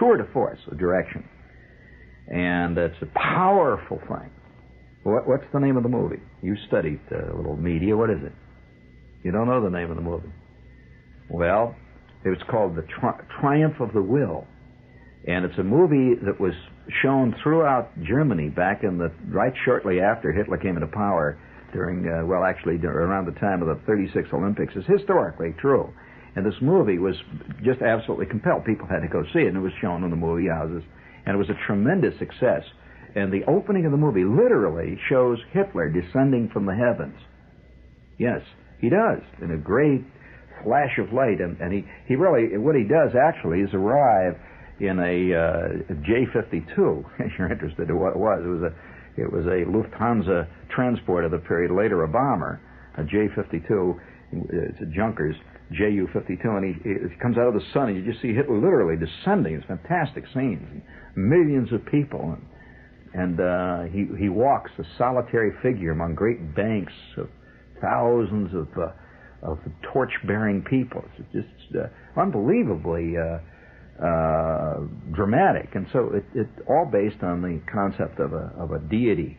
tour de force of direction. And it's a powerful thing. What's the name of the movie? You studied a little media. What is it? You don't know the name of the movie. Well, it was called The Triumph of the Will. And it's a movie that was shown throughout Germany back in right shortly after Hitler came into power during, around the time of the 36 Olympics. It's historically true. And this movie was just absolutely compelled. People had to go see it, and it was shown in the movie houses. And it was a tremendous success. And the opening of the movie literally shows Hitler descending from the heavens. Yes, he does, in a great flash of light. And he really, what he does actually is arrive in a J-52, if you're interested in what it was. It was a Lufthansa transport of the period, later a bomber, a J-52. It's a Junkers, Ju-52, and he comes out of the sun, and you just see Hitler literally descending. It's fantastic scenes, and millions of people, and he walks a solitary figure among great banks of thousands of torch-bearing people. It's just unbelievably dramatic, and so it's all based on the concept of a deity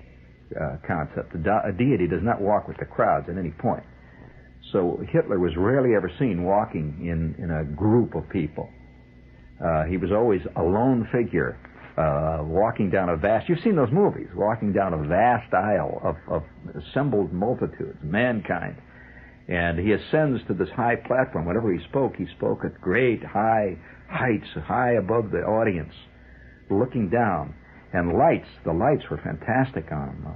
concept. A deity does not walk with the crowds at any point. So Hitler was rarely ever seen walking in a group of people. He was always a lone figure, walking down a vast... You've seen those movies, walking down a vast aisle of assembled multitudes, mankind. And he ascends to this high platform. Whenever he spoke at great high heights, high above the audience, looking down. And the lights were fantastic on him.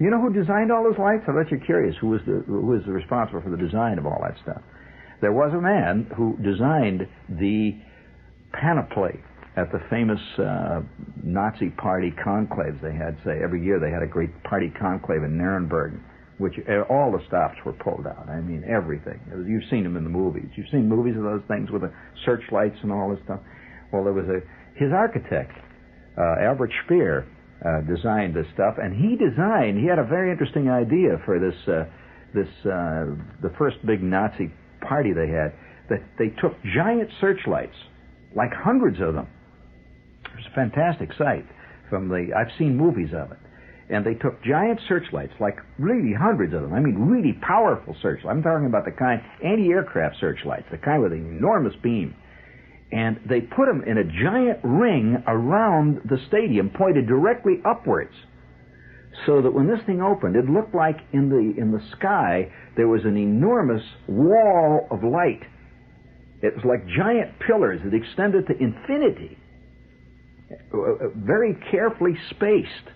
You know who designed all those lights? I bet you're curious who was responsible for the design of all that stuff. There was a man who designed the panoply at the famous Nazi party conclaves they had. Say every year they had a great party conclave in Nuremberg, which all the stops were pulled out. I mean, everything. You've seen them in the movies. You've seen movies of those things with the searchlights and all this stuff. Well, there was his architect, Albert Speer, designed this stuff, and he had a very interesting idea for the first big Nazi party they had, that they took giant searchlights, like hundreds of them. It was a fantastic sight. I've seen movies of it. And they took giant searchlights, like really hundreds of them. I mean, really powerful searchlights. I'm talking about the kind, anti-aircraft searchlights, the kind with an enormous beam. And they put them in a giant ring around the stadium, pointed directly upwards, so that when this thing opened, it looked like in the sky there was an enormous wall of light. It was like giant pillars that extended to infinity, very carefully spaced.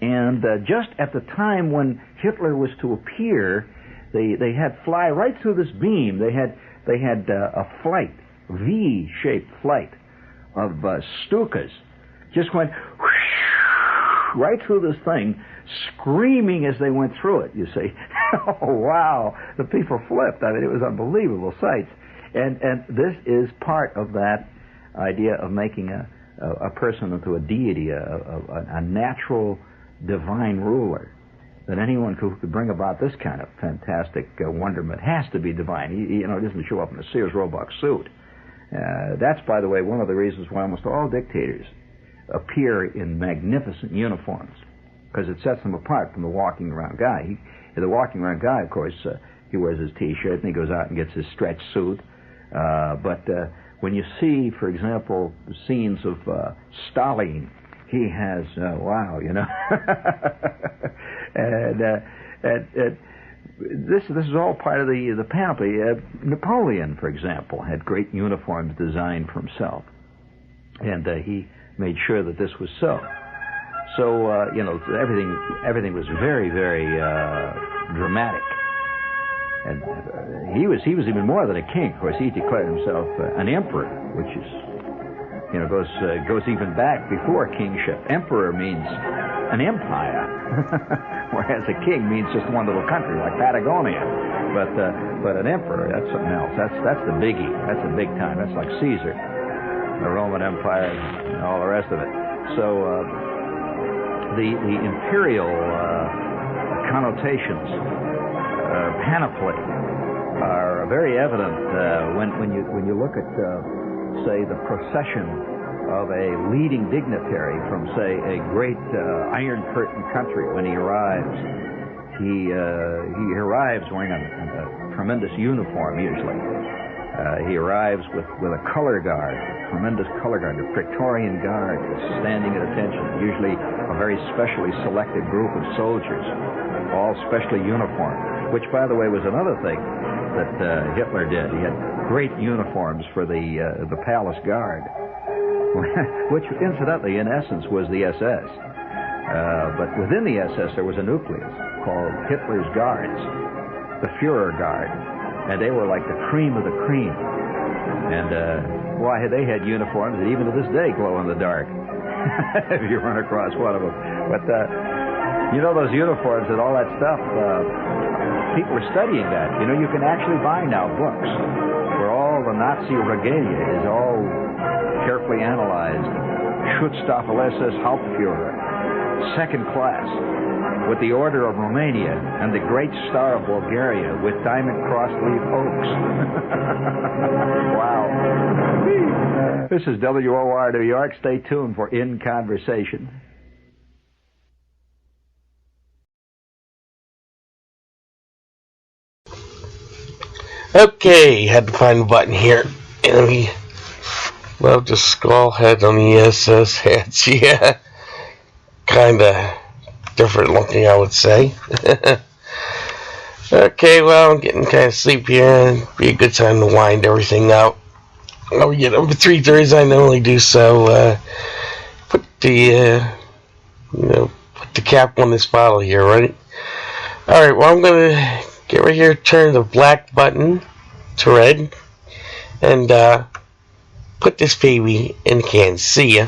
And just at the time when Hitler was to appear, they had fly right through this beam. They had a flight, V-shaped flight of Stukas, just went whoosh, right through this thing, screaming as they went through it. You see, oh wow, the people flipped. I mean, it was unbelievable sights. And this is part of that idea of making a person into a deity, a natural divine ruler. That anyone who could bring about this kind of fantastic wonderment has to be divine. He doesn't show up in a Sears Roebuck suit. That's, by the way, one of the reasons why almost all dictators appear in magnificent uniforms, because it sets them apart from the walking around guy. The walking around guy, of course, he wears his T-shirt and he goes out and gets his stretch suit. But when you see, for example, the scenes of Stalin, he has, wow, and this is all part of the panoply. Napoleon, for example, had great uniforms designed for himself, and he made sure that this was so. So everything was very, very dramatic, and he was even more than a king. Of course, he declared himself an emperor, which is goes even back before kingship. Emperor means an empire, whereas a king means just one little country like Patagonia. But an emperor, that's something else. That's the biggie. That's the big time. That's like Caesar, the Roman Empire, and all the rest of it. So the imperial connotations, panoply, are very evident when you look at say the procession of a leading dignitary from, say, a great Iron Curtain country when he arrives. He arrives wearing a tremendous uniform, usually. He arrives with a color guard, a tremendous color guard. The Praetorian Guard is standing at attention, usually a very specially selected group of soldiers, all specially uniformed, which, by the way, was another thing that Hitler did. He had great uniforms for the palace guard, which, incidentally, in essence, was the SS. But within the SS, there was a nucleus called Hitler's Guards, the Führer Guard. And they were like the cream of the cream. And, why, they had uniforms that even to this day glow in the dark, if you run across one of them. But, you know, those uniforms and all that stuff, people are studying that. You know, you can actually buy now books where all the Nazi regalia is all carefully analyzed. Schutzstaffel SS Hauptführer, second class, with the Order of Romania and the Great Star of Bulgaria with diamond cross-leaf oaks. Wow. This is WOR New York. Stay tuned for In Conversation. Okay, had to find the button here. And we love the skull head on the SS hats. Yeah, kind of different looking, I would say. Okay, well, I'm getting kind of sleepy here, and be a good time to wind everything out. I'll get up at 3:30. I normally do so. Put the put the cap on this bottle here, right? All right. Well, I'm gonna get right here, turn the black button to red, and put this baby in the can. See ya.